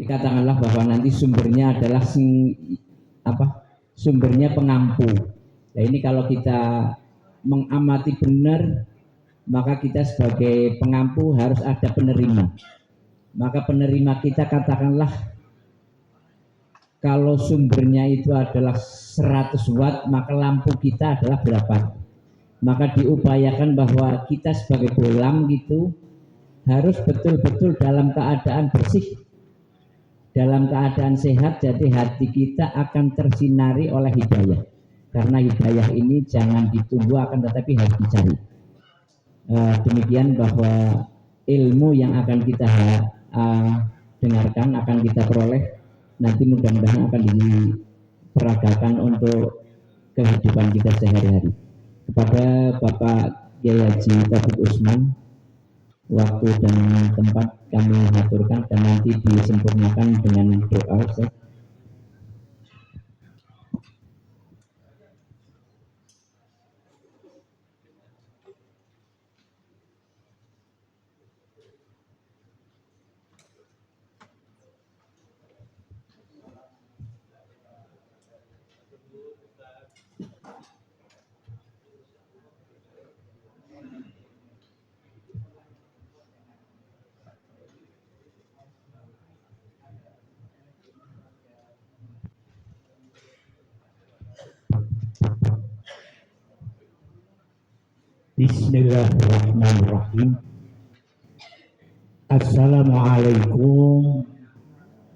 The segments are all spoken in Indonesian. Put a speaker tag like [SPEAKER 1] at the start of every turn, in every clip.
[SPEAKER 1] Katakanlah bahwa nanti sumbernya adalah sumbernya pengampu. Nah ini kalau kita mengamati benar, maka kita sebagai pengampu harus ada penerima. Maka penerima kita katakanlah kalau sumbernya itu adalah 100 watt, maka lampu kita adalah berapa? Maka diupayakan bahwa kita sebagai bolam gitu harus betul-betul dalam keadaan bersih, dalam keadaan sehat, jadi hati kita akan tersinari oleh hidayah. Karena hidayah ini jangan ditunggu, akan tetapi harus dicari. Demikian bahwa ilmu yang akan kita dengarkan, akan kita peroleh, nanti mudah-mudahan akan diperagakan untuk kehidupan kita sehari-hari. Kepada Bapak Kiai Haji Taufik Usman, waktu dan tempat kami aturkan dan nanti disempurnakan dengan doa. Bismillahirrahmanirrahim. Assalamualaikum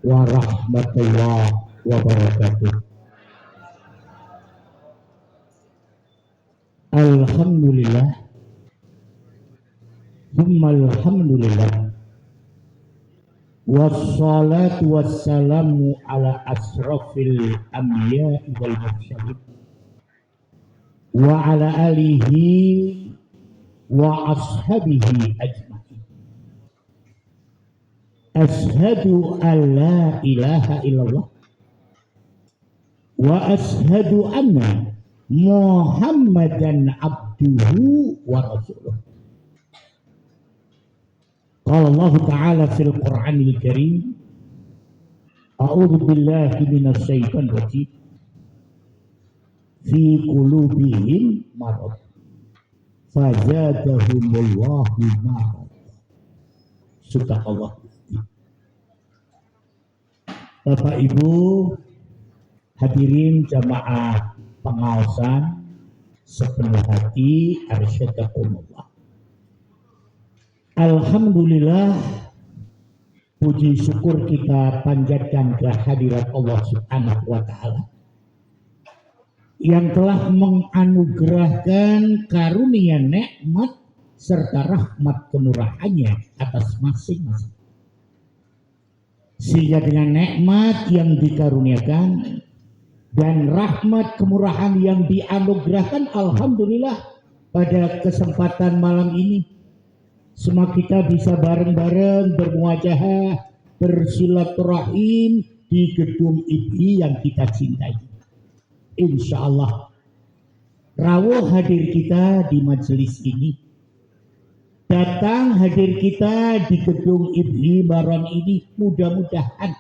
[SPEAKER 1] warahmatullahi wabarakatuh. Alhamdulillah, alhamdulillah, wassalatu wassalamu ala asrafil anbiya wal mursalin wa ala alihi wa ashabihi ajma'in. Ashhadu an la ilaha illallah wa ashhadu anna Muhammadan abduhu wa rasuluh. Qala Allah Ta'ala fil Qur'anil Karim, a'udzu billahi minasy syaithanir rajim, fi qulubihim marad fazadahumullahu marad. Subhanallah. Bapak Ibu hadirin jamaah pengawasan sepenuh hati, arsyadakumullah. Alhamdulillah, puji syukur kita panjatkan kehadirat Allah Subhanahu wa Ta'ala yang telah menganugerahkan karunia nikmat serta rahmat kemurahannya atas masing-masing. Sehingga dengan nikmat yang dikaruniakan dan rahmat kemurahan yang dianugerahkan, alhamdulillah pada kesempatan malam ini semua kita bisa bareng-bareng bermuajahah, bersilaturahim di gedung IBI yang kita cintai. Insya Allah rawuh hadir kita di majelis ini, datang hadir kita di gedung IBI Baron ini, mudah-mudahan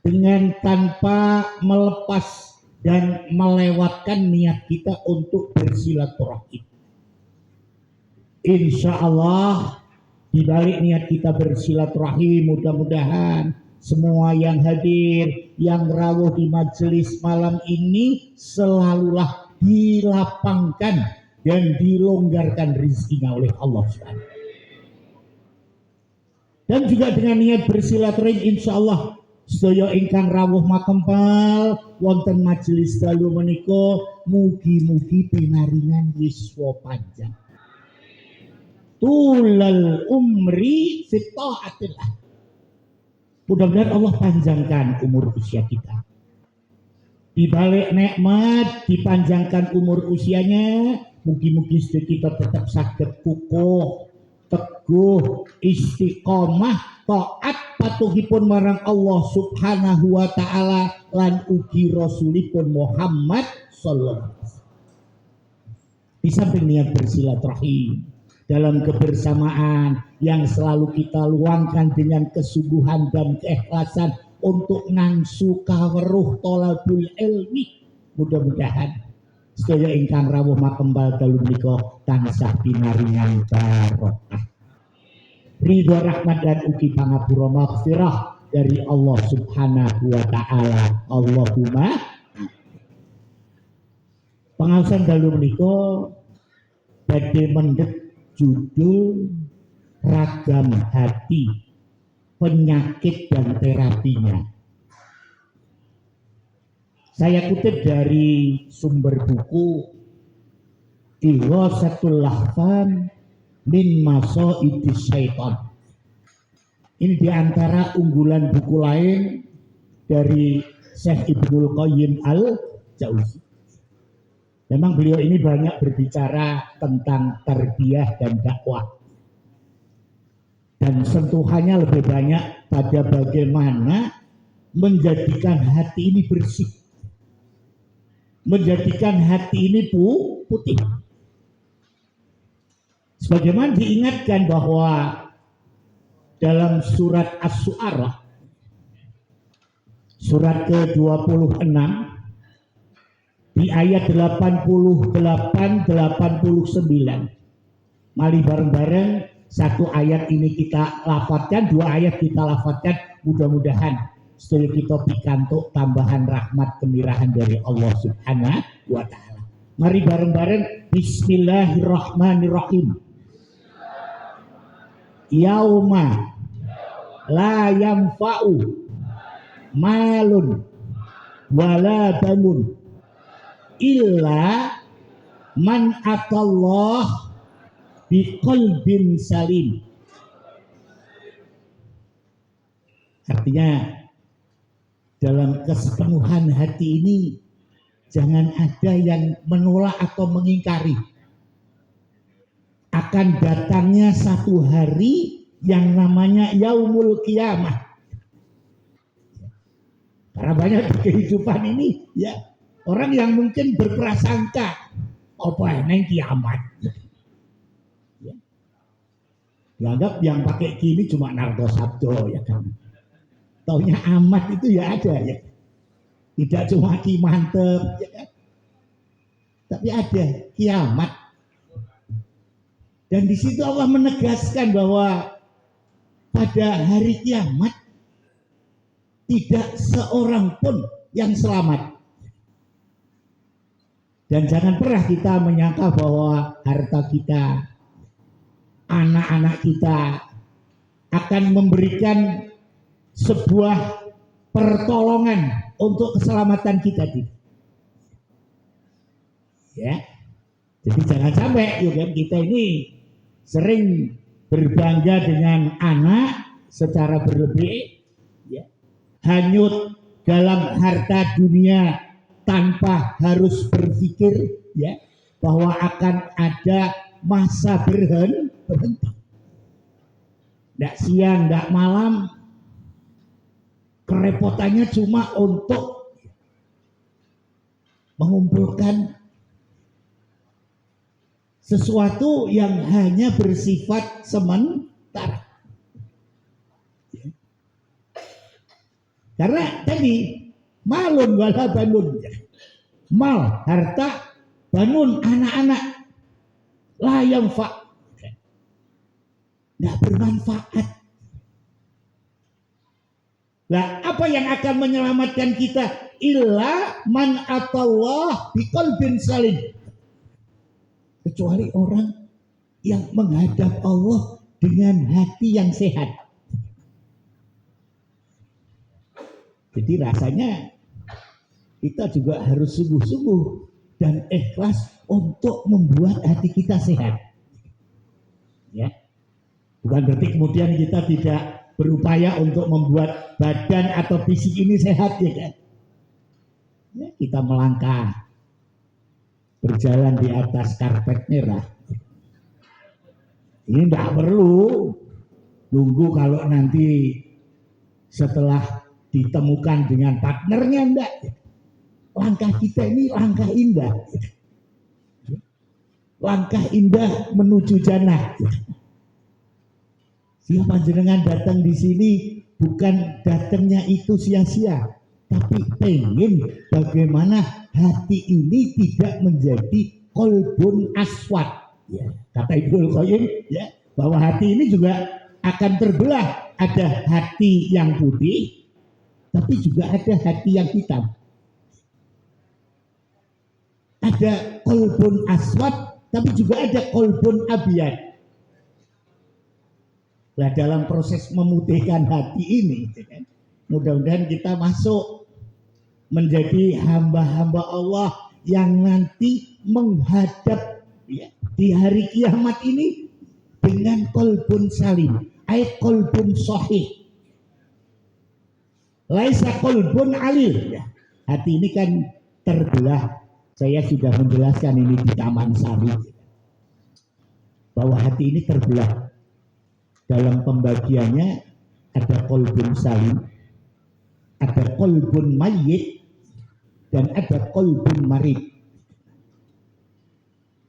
[SPEAKER 1] dengan tanpa melepas dan melewatkan niat kita untuk bersilaturahim. Insya Allah di balik niat kita bersilaturahim, mudah-mudahan semua yang hadir, yang rawuh di majelis malam ini selalulah dilapangkan dan dilonggarkan rezekinya oleh Allah SWT. Dan juga dengan niat bersilaturahim, insya Allah sedaya ingkang rawuh makempal wonten majelis dalu menika, mugi-mugi pinaringan yuswa panjang, tulal umri fit taatillah. Mudah-mudahan Allah panjangkan umur usia kita. Di balik nikmat dipanjangkan umur usianya, mugi-mugi kita tetap sakit kukuh, teguh, istiqomah, taat patuhipun marang Allah Subhanahu wa Ta'ala lan ugi Rasulipun Muhammad sallallahu alaihi wasallam. Di samping niat bersilaturahim dalam kebersamaan yang selalu kita luangkan dengan kesungguhan dan keikhlasan
[SPEAKER 2] untuk ngangsu kaweruh tolabul ilmi. Mudah-mudahan sedaya ingkang rawuh makembal dalu menika tansah pinaringan barokah, ridho rahmat dan ugi pangapura maghfirah dari Allah Subhanahu wa taala. Allahumma. Pengawasan dalu menika badhe mendhet judul ragam hati, penyakit dan terapinya. Saya kutip dari sumber buku Ighasatul Lahfan min Masaidis Syaitan. Ini diantara unggulan buku lain dari Syekh Ibnul Qayyim Al-Jauzi. Memang beliau ini banyak berbicara tentang tarbiyah dan dakwah. Dan sentuhannya lebih banyak pada bagaimana menjadikan hati ini bersih. Menjadikan hati ini putih. Sebagaimana diingatkan bahwa dalam surat Asy-Syu'ara, surat ke-26, di ayat 88-89. Mari bareng-bareng satu ayat ini kita lafadzkan, dua ayat kita lafadzkan, mudah-mudahan sedaya kita pikantuk tambahan rahmat kemirahan dari Allah Subhanahu wa taala. Mari bareng-bareng bismillahirrahmanirrahim. Yauma la yanfa'u malun wala banun illa man atallah biqalbin salim. Artinya dalam kesepenuhan hati ini jangan ada yang menolak atau mengingkari akan datangnya satu hari yang namanya yaumul qiyamah. Karena banyak di kehidupan ini ya orang yang mungkin berprasangka apa neng kiamat. Ya. Dianggap yang pakai gini cuma Narto Sabdo ya kan. Taunya amat itu ya ada ya. Tidak cuma ki mantep ya kan. Tapi ada kiamat. Dan di situ Allah menegaskan bahwa pada hari kiamat tidak seorang pun yang selamat. Dan jangan pernah kita menyangka bahwa harta kita, anak-anak kita akan memberikan sebuah pertolongan untuk keselamatan kita. Ya, jadi jangan sampai ya kan, kita ini sering berbangga dengan anak secara berlebih, ya, hanyut dalam harta dunia tanpa harus berpikir ya bahwa akan ada masa berhenti. Tidak siang, tidak malam, kerepotannya cuma untuk mengumpulkan sesuatu yang hanya bersifat sementara. Karena tadi malun wala banun, mal harta, banun anak-anak, la yanfa, tidak bermanfaat. Nah, apa yang akan menyelamatkan kita? Illa man atallah biqalbin salim. Kecuali orang yang menghadap Allah dengan hati yang sehat. Jadi rasanya kita juga harus sungguh-sungguh dan ikhlas untuk membuat hati kita sehat. Ya, bukan berarti kemudian kita tidak berupaya untuk membuat badan atau fisik ini sehat, ya kan? Ya, kita melangkah, berjalan di atas karpet merah. Ini tidak perlu nunggu kalau nanti setelah ditemukan dengan partnernya, enggak. Langkah kita ini langkah indah. Langkah indah menuju jannah. Siapa jenengan datang di sini bukan datangnya itu sia-sia, tapi pengen bagaimana hati ini tidak menjadi kolbun aswad. Ya, kata Ibnu Qayyim ya, bahwa hati ini juga akan terbelah. Ada hati yang putih, tapi juga ada hati yang hitam. Ada kolbun aswad, tapi juga ada kolbun abiyad. Nah, dalam proses memutihkan hati ini, mudah-mudahan kita masuk menjadi hamba-hamba Allah yang nanti menghadap ya, di hari kiamat ini dengan kolbun salim, ayat kolbun sahih, laisa kolbun alil. Ya, hati ini kan terbelah. Saya sudah menjelaskan ini di Taman Sari bahwa hati ini terbelah. Dalam pembagiannya ada kolbun salim, ada kolbun mayyit, dan ada kolbun marid.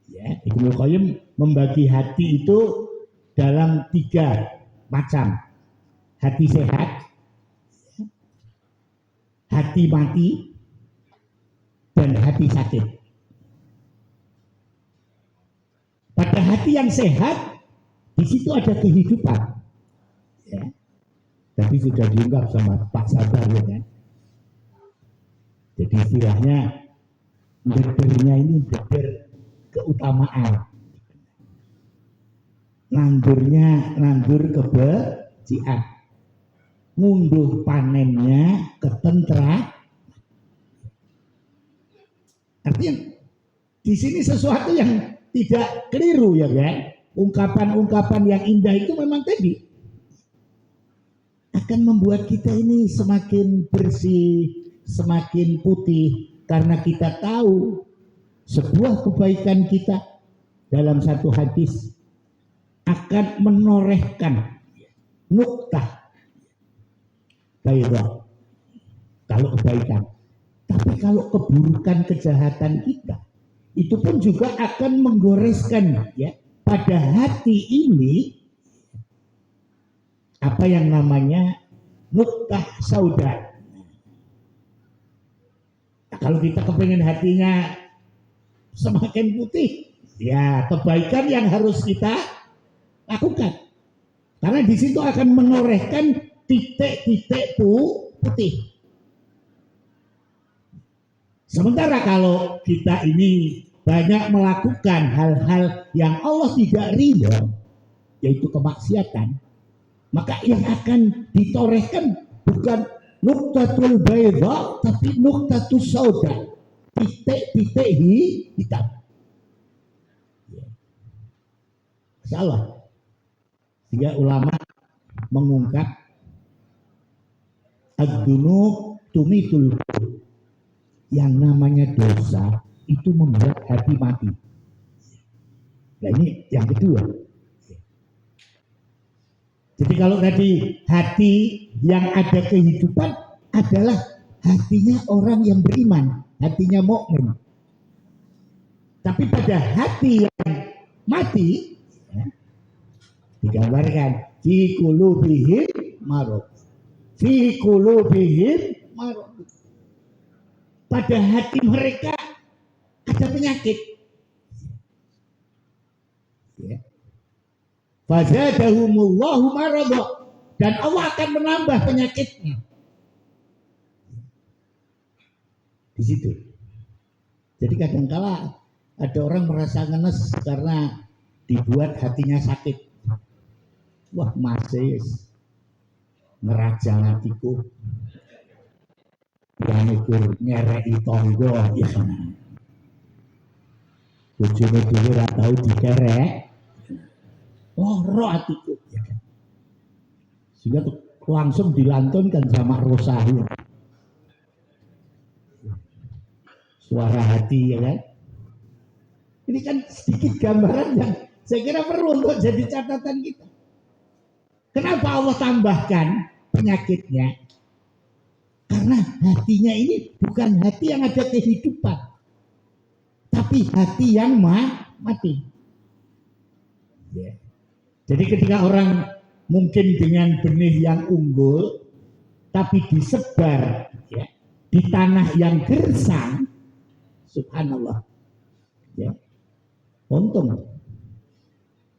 [SPEAKER 2] Ya, Ibnu Qayyim membagi hati itu dalam 3 macam. Hati sehat, hati mati, dan hati sakit. Pada hati yang sehat, di situ ada kehidupan. Ya. Tapi sudah diungkap sama Pak Sabar ya kan. Jadi istilahnya ngedirnya ini ngedir keutamaan. Nanggurnya nanggur kebajikan. Ngunduh panennya ketentera. Artinya di sini sesuatu yang tidak keliru ya kan. Ungkapan-ungkapan yang indah itu memang tadi akan membuat kita ini semakin bersih, semakin putih, karena kita tahu sebuah kebaikan kita dalam satu hadis akan menorehkan nuktah baik kalau kebaikan, tapi kalau keburukan kejahatan kita itu pun juga akan menggoreskan ya pada hati ini apa yang namanya nuktah sauda. Nah, kalau kita kepengen hatinya semakin putih, ya kebaikan yang harus kita lakukan. Karena di situ akan menorehkan titik-titik putih. Sementara kalau kita ini banyak melakukan hal-hal yang Allah tidak ridho, yaitu kemaksiatan, maka yang akan ditorehkan bukan nuktatul bayda, tapi nuktatul sauda, titik-titik hitam. Salah. Sehingga ulama mengungkap ad-dunub tumitul, yang namanya dosa itu membuat hati mati. Nah ini yang kedua. Jadi kalau tadi hati yang ada kehidupan adalah hatinya orang yang beriman, hatinya mukmin. Tapi pada hati yang mati, ya, digambarkan fi qulubihim marad. Fi qulubihim marad. Pada hati mereka ada penyakit. Ya. Fazadahumullahu marada, dan Allah akan menambah penyakitnya. Di situ. Jadi kadangkala ada orang merasa ngenes karena dibuat hatinya sakit. Wah, masih ngerajang hatiku. Yang ikur nyerei tonggo ya. Bojone dhewe ora tau dikerek. Loro hatiku ya kan. Sehingga langsung dilantunkan sama Rosahi. Suara hati ya kan. Ini kan sedikit gambaran yang saya kira perlu untuk jadi catatan kita. Kenapa Allah tambahkan penyakitnya? Karena hatinya ini bukan hati yang ada kehidupan, tapi hati yang mati. Ya. Jadi ketika orang mungkin dengan benih yang unggul, tapi disebar ya, di tanah yang gersang, subhanallah. Ya. Untung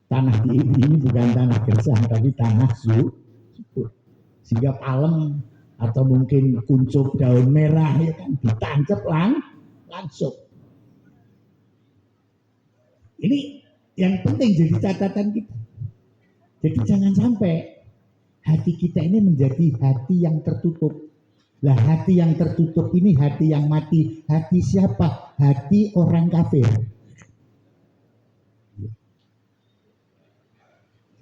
[SPEAKER 2] tanah ini bukan tanah gersang tapi tanah subur. Sehingga palem atau mungkin kuncup daun merah ya kan ditancap langsung. Ini yang penting jadi catatan kita. Jadi jangan sampai hati kita ini menjadi hati yang tertutup. Lah hati yang tertutup ini hati yang mati. Hati siapa? Hati orang kafir.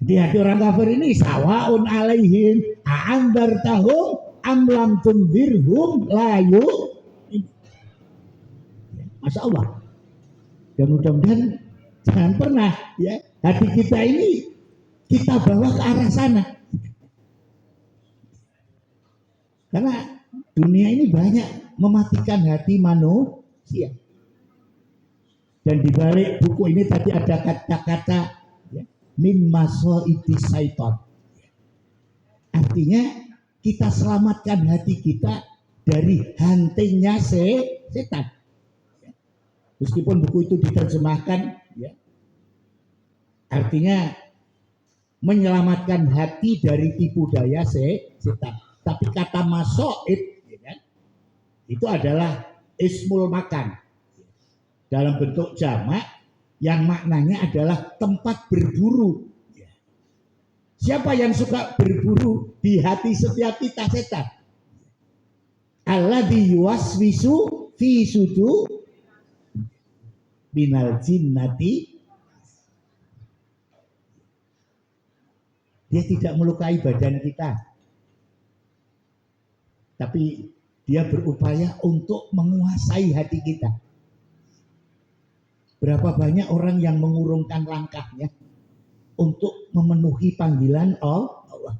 [SPEAKER 2] Jadi hati orang kafir ini sawaun alaihim a'andartahum am lam tundirhum layu. Masya Allah. Dan mudah-mudahan jangan pernah ya hati kita ini kita bawa ke arah sana. Karena dunia ini banyak mematikan hati manusia. Dan di balik buku ini tadi ada kata-kata ya, min masoidi syaiton. Artinya kita selamatkan hati kita dari hantinya setan. Meskipun buku itu diterjemahkan ya, artinya menyelamatkan hati dari tipu daya setan. Tapi kata masoid ya kan, itu adalah ismul makan dalam bentuk jamak yang maknanya adalah tempat berburu. Siapa yang suka berburu di hati setiap kita? Setan. Alladzi yuwaswisu fi sudur binal jinnati. Dia tidak melukai badan kita, tapi dia berupaya untuk menguasai hati kita. Berapa banyak orang yang mengurungkan langkahnya untuk memenuhi panggilan Allah.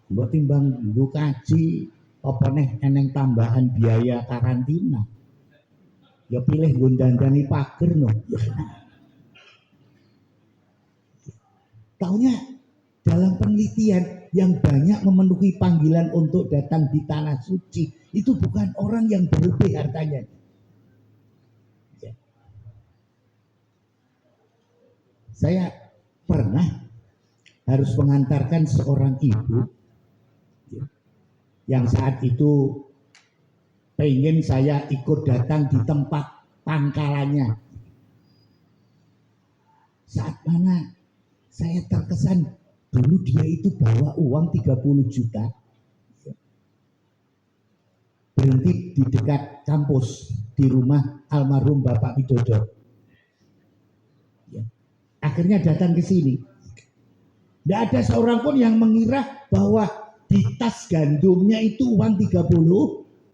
[SPEAKER 2] Mbok timbang nggo kaji apa neh eneng tambahan biaya karantina. Ya pilih nggo dandani pager no. Taunya dalam penelitian yang banyak memenuhi panggilan untuk datang di tanah suci itu bukan orang yang berlebih hartanya. Ya. Saya pernah harus mengantarkan seorang ibu ya, yang saat itu pengen saya ikut datang di tempat pangkalannya. Saat mana saya terkesan dulu dia itu bawa uang 30 juta berhenti di dekat kampus di rumah almarhum Bapak Widodo ya. Akhirnya datang ke sini, tidak ada seorang pun yang mengira bahwa di tas gandumnya itu uang 30